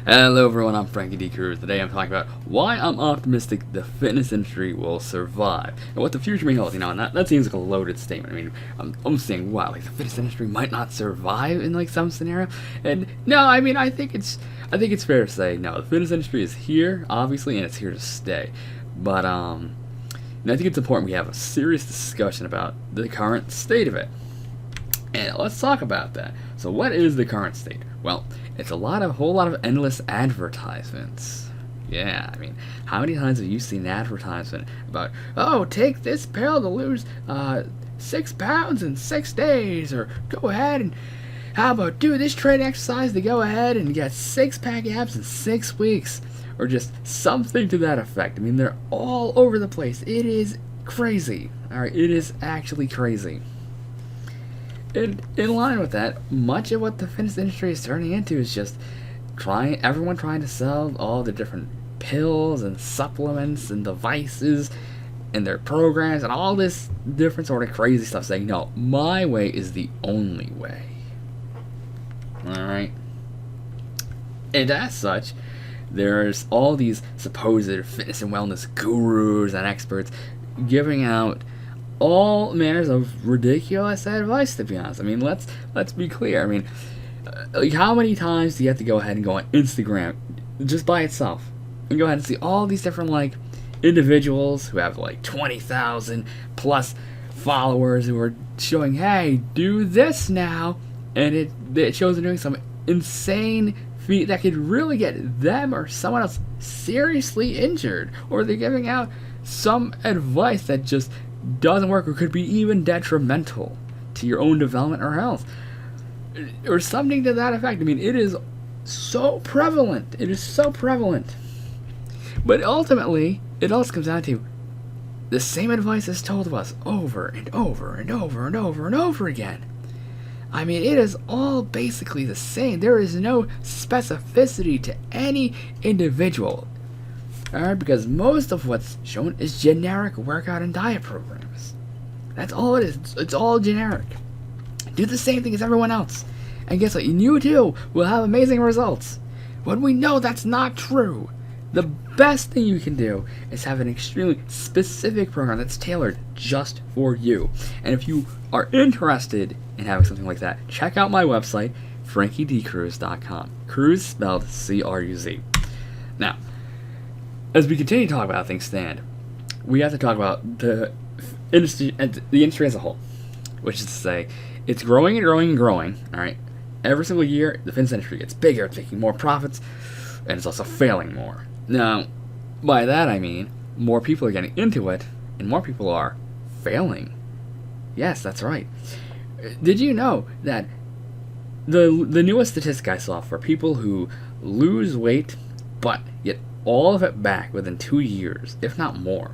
Hello everyone, I'm Frankie D. Cruz. Today I'm talking about why I'm optimistic the fitness industry will survive and what the future may hold. And that seems like a loaded statement. I mean, I'm saying, wow, like the fitness industry might not survive in like some scenario. And no, I mean, I think it's fair to say no. The fitness industry is here, obviously, and it's here to stay. But and I think it's important we have a serious discussion about the current state of it. And let's talk about that. So what is the current state? Well, it's a whole lot of endless advertisements. Yeah, I mean, how many times have you seen an advertisement about, oh, take this pill to lose 6 pounds in 6 days, or go ahead and how about do this training exercise to go ahead and get 6-pack abs in 6 weeks, or just something to that effect. I mean, they're all over the place. It is crazy. All right, it is actually crazy. And in line with that, much of what the fitness industry is turning into is just everyone trying to sell all the different pills and supplements and devices and their programs and all this different sort of crazy stuff, saying, no, my way is the only way. Alright? And as such, there's all these supposed fitness and wellness gurus and experts giving out all manners of ridiculous advice, to be honest. I mean, let's be clear. I mean, like, how many times do you have to go ahead and go on Instagram just by itself and go ahead and see all these different like individuals who have like 20,000 plus followers who are showing, hey, do this now, and it shows them doing some insane feat that could really get them or someone else seriously injured, or they're giving out some advice that just doesn't work or could be even detrimental to your own development or health, or something to that effect. I mean, it is so prevalent. It is so prevalent. But ultimately, it also comes down to the same advice is told to us over and over and over and over and over again. I mean, it is all basically the same. There is no specificity to any individual. Alright, because most of what's shown is generic workout and diet programs. That's all it is. It's all generic. Do the same thing as everyone else. And guess what? You too will have amazing results. When we know that's not true, the best thing you can do is have an extremely specific program that's tailored just for you. And if you are interested in having something like that, check out my website, frankiedcruz.com. Cruz spelled C-R-U-Z. Now, as we continue to talk about how things stand, we have to talk about the industry as a whole, which is to say, it's growing and growing and growing. All right, every single year, the fitness industry gets bigger, it's making more profits, and it's also failing more. Now, by that I mean more people are getting into it, and more people are failing. Yes, that's right. Did you know that the newest statistic I saw for people who lose weight but get all of it back within 2 years, if not more,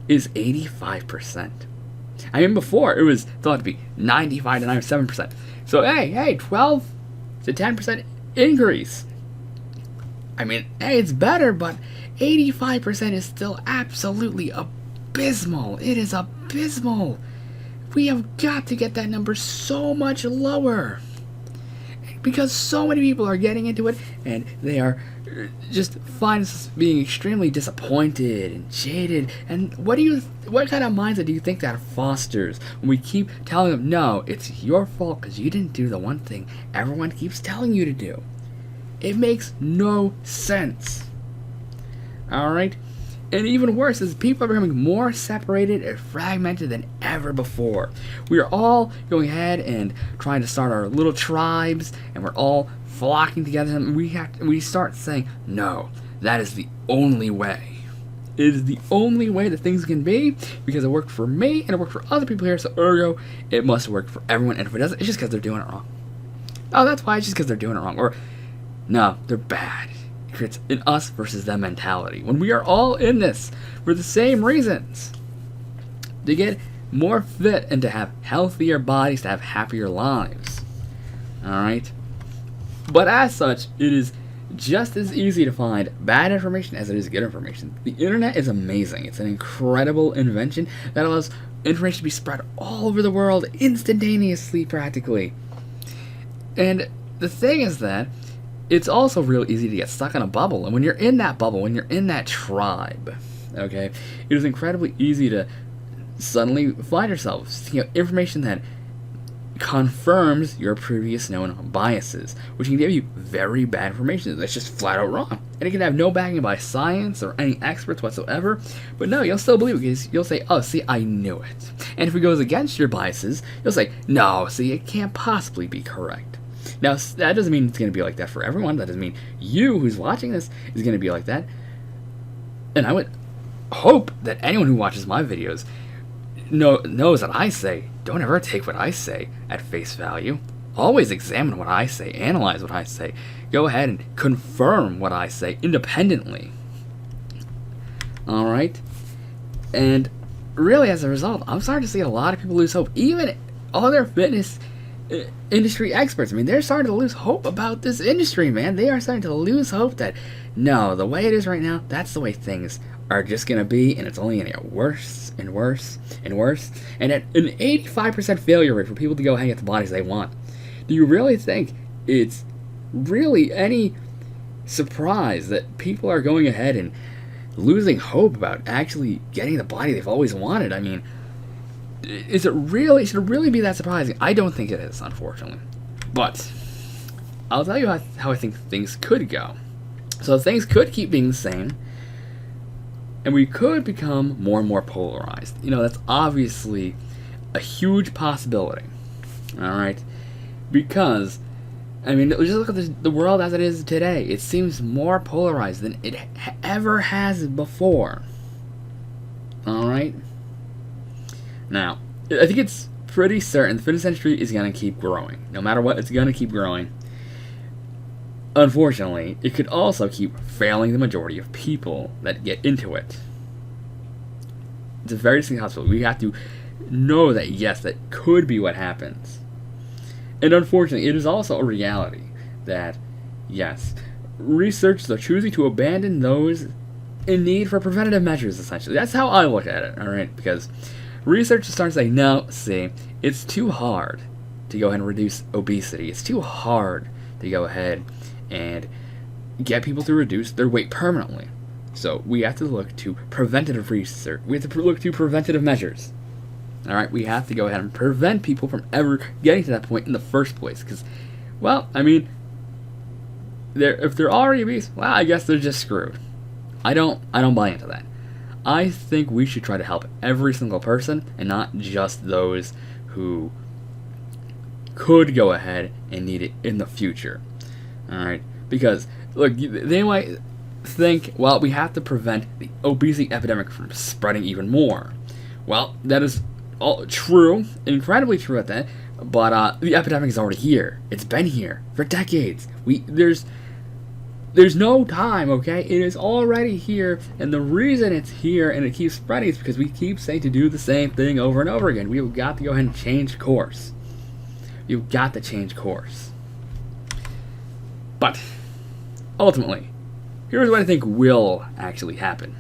is 85%. I mean, before it was thought to be 95 to 97%. So hey, 12 to 10% increase. I mean, hey, it's better, but 85% is still absolutely abysmal. It is abysmal. We have got to get that number so much lower, because so many people are getting into it, and they are just find us being extremely disappointed and jaded. And what kind of mindset do you think that fosters when we keep telling them, no, it's your fault because you didn't do the one thing everyone keeps telling you to do? It makes no sense. Alright? And even worse is people are becoming more separated and fragmented than ever before. We are all going ahead and trying to start our little tribes, and we're all flocking together, and we start saying, no, that is the only way. It is the only way that things can be, because it worked for me and it worked for other people here, so ergo, it must work for everyone. And if it doesn't, it's just because they're doing it wrong. Oh, that's why. It's just because they're doing it wrong. Or, no, they're bad. It creates an us versus them mentality. When we are all in this for the same reasons, to get more fit and to have healthier bodies, to have happier lives. Alright? But as such, it is just as easy to find bad information as it is good information. The internet is amazing. It's an incredible invention that allows information to be spread all over the world instantaneously, practically. And the thing is that it's also real easy to get stuck in a bubble. And when you're in that bubble, when you're in that tribe, okay, it is incredibly easy to suddenly find yourself seeking out information that confirms your previous known biases, which can give you very bad information that's just flat out wrong. And it can have no backing by science or any experts whatsoever, but no, you'll still believe it because you'll say, oh, see, I knew it. And if it goes against your biases, you'll say, no, see, it can't possibly be correct. Now, that doesn't mean it's going to be like that for everyone. That doesn't mean you who's watching this is going to be like that. And I would hope that anyone who watches my videos knows that I say, don't ever take what I say at face value. Always examine what I say, analyze what I say. Go ahead and confirm what I say independently. Alright? And really, as a result, I'm starting to see a lot of people lose hope. Even other fitness industry experts. I mean, they're starting to lose hope about this industry, man. They are starting to lose hope that, no, the way it is right now, that's the way things are just going to be, and it's only going to get worse and worse and worse. And at an 85% failure rate for people to go ahead and get the bodies they want. Do you really think it's really any surprise that people are going ahead and losing hope about actually getting the body they've always wanted? I mean, should it really be that surprising? I don't think it is, unfortunately. But I'll tell you how I think things could go. So things could keep being the same, and we could become more and more polarized. You know, that's obviously a huge possibility. Alright? Because, I mean, just look at the world as it is today. It seems more polarized than it ever has before. Alright? Now, I think it's pretty certain the fitness industry is going to keep growing. No matter what, it's going to keep growing. Unfortunately, it could also keep failing the majority of people that get into it. It's a very distinct possibility. We have to know that, yes, that could be what happens. And unfortunately, it is also a reality that, yes, researchers are choosing to abandon those in need for preventative measures, essentially. That's how I look at it, alright? Because researchers start saying, no, see, it's too hard to go ahead and reduce obesity. It's too hard to go ahead and get people to reduce their weight permanently. So we have to look to preventative research. We have to look to preventative measures. Alright, we have to go ahead and prevent people from ever getting to that point in the first place. Because, well, I mean, if they're already obese, well, I guess they're just screwed. I don't buy into that. I think we should try to help every single person and not just those who could go ahead and need it in the future. Alright, because, look, they might think, well, we have to prevent the obesity epidemic from spreading even more. Well, that is all true, incredibly true at that, but the epidemic is already here. It's been here for decades. There's no time, okay? It is already here, and the reason it's here and it keeps spreading is because we keep saying to do the same thing over and over again. We've got to go ahead and change course. You've got to change course. But, ultimately, here's what I think will actually happen.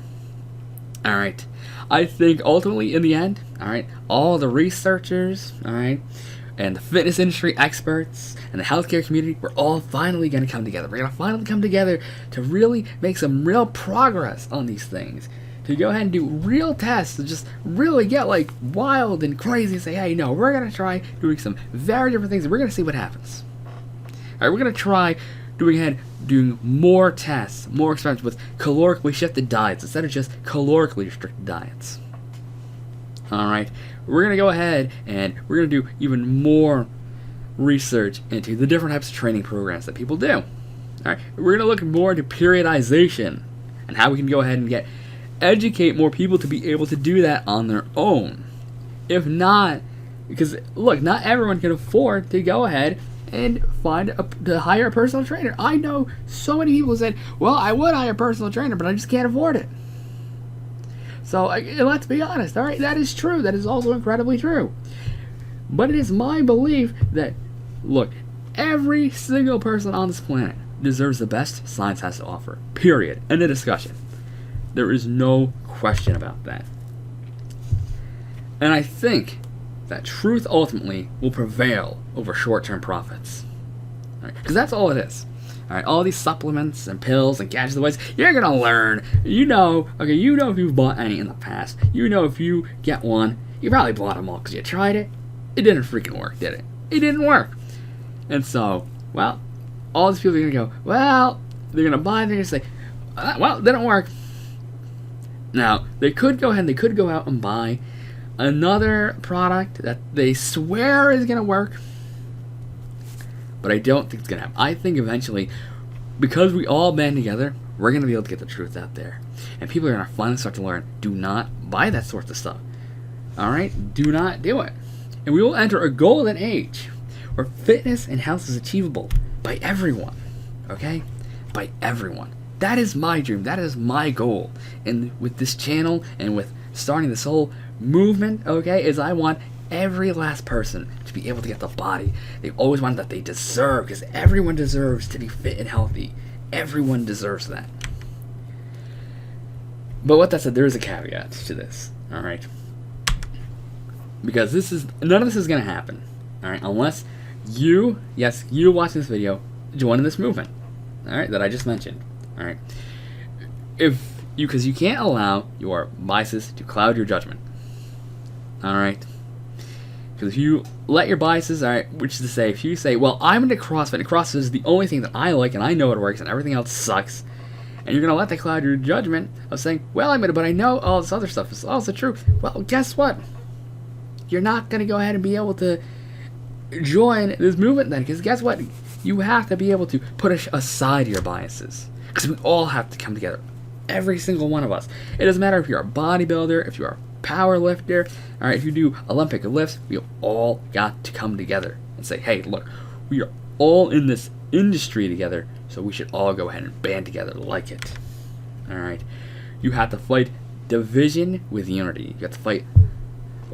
Alright, I think ultimately in the end, alright, all the researchers, alright, and the fitness industry experts and the healthcare community, we're all finally going to come together. We're going to finally come together to really make some real progress on these things. To go ahead and do real tests, to just really get like wild and crazy and say, hey, no, we're going to try doing some very different things and we're going to see what happens. Alright, we're going to try doing more tests, more experiments with calorically shifted diets instead of just calorically restricted diets. Alright, we're going to go ahead and we're going to do even more research into the different types of training programs that people do. Alright, we're going to look more into periodization and how we can go ahead and educate more people to be able to do that on their own. If not, because look, not everyone can afford to go ahead and to hire a personal trainer. I know so many people who said, well, I would hire a personal trainer, but I just can't afford it. So, let's be honest, alright? That is true. That is also incredibly true. But it is my belief that, look, every single person on this planet deserves the best science has to offer. Period. End of discussion. There is no question about that. And I think that truth ultimately will prevail over short-term profits. Because that's all it is. Alright, all these supplements and pills and gadgets, devices, you're gonna learn. You know if you've bought any in the past, you know if you get one, you probably bought them all because you tried it. It didn't freaking work, did it? It didn't work. And so, well, all these people are gonna go, well, they're gonna buy, they're gonna say, well, it didn't work. Now, they could go ahead and they could go out and buy another product that they swear is gonna work. But I don't think it's going to happen. I think eventually, because we all band together, we're going to be able to get the truth out there. And people are going to finally start to learn, do not buy that sort of stuff. Alright? Do not do it. And we will enter a golden age where fitness and health is achievable by everyone. Okay? By everyone. That is my dream. That is my goal. And with this channel and with starting this whole movement, okay, is I want every last person to be able to get the body they've always wanted, that they deserve, because everyone deserves to be fit and healthy. Everyone deserves that. But with that said, there is a caveat to this, alright? Because none of this is going to happen, alright, unless you watching this video, join in this movement, alright, that I just mentioned, alright? Because you can't allow your biases to cloud your judgment, alright? Because if you let your biases, alright, which is to say, if you say, well, I'm into CrossFit, and CrossFit is the only thing that I like, and I know it works, and everything else sucks, and you're going to let that cloud your judgment of saying, well, I'm into it, but I know all this other stuff is also true. Well, guess what? You're not going to go ahead and be able to join this movement then, because guess what? You have to be able to put aside your biases, because we all have to come together. Every single one of us. It doesn't matter if you're a bodybuilder, if you're a power lifter, alright, if you do Olympic lifts, we all got to come together and say, hey, look, we are all in this industry together, so we should all go ahead and band together like it. Alright, you have to fight division with unity. You have to fight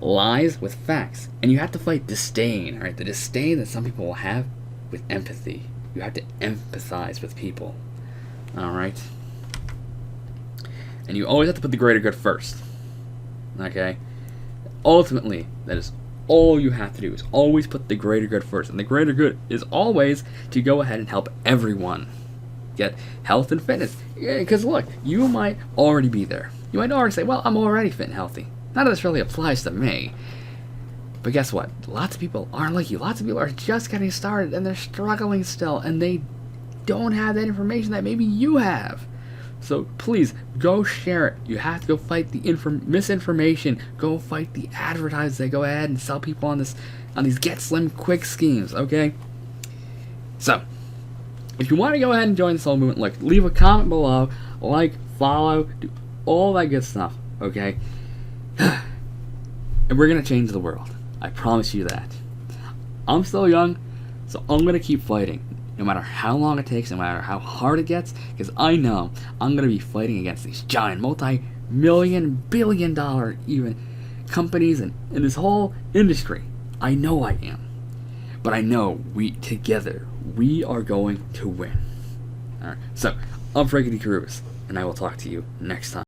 lies with facts, and you have to fight disdain, alright, the disdain that some people will have with empathy. You have to empathize with people, alright, and you always have to put the greater good first. Okay? Ultimately, that is all you have to do, is always put the greater good first. And the greater good is always to go ahead and help everyone get health and fitness. Because look, you might already be there. You might already say, well, I'm already fit and healthy. None of this really applies to me. But guess what? Lots of people aren't like you. Lots of people are just getting started and they're struggling still. And they don't have that information that maybe you have. So please, go share it. You have to go fight the misinformation. Go fight the advertisers that go ahead and sell people on these get slim quick schemes, okay? So, if you want to go ahead and join the Soul Movement, look, leave a comment below, like, follow, do all that good stuff, okay? And we're going to change the world. I promise you that. I'm still young, so I'm going to keep fighting. No matter how long it takes, no matter how hard it gets, because I know I'm going to be fighting against these giant multi-million, billion-dollar even companies and this whole industry. I know I am. But I know together, we are going to win. Alright, so I'm Frankie D. Cruz, and I will talk to you next time.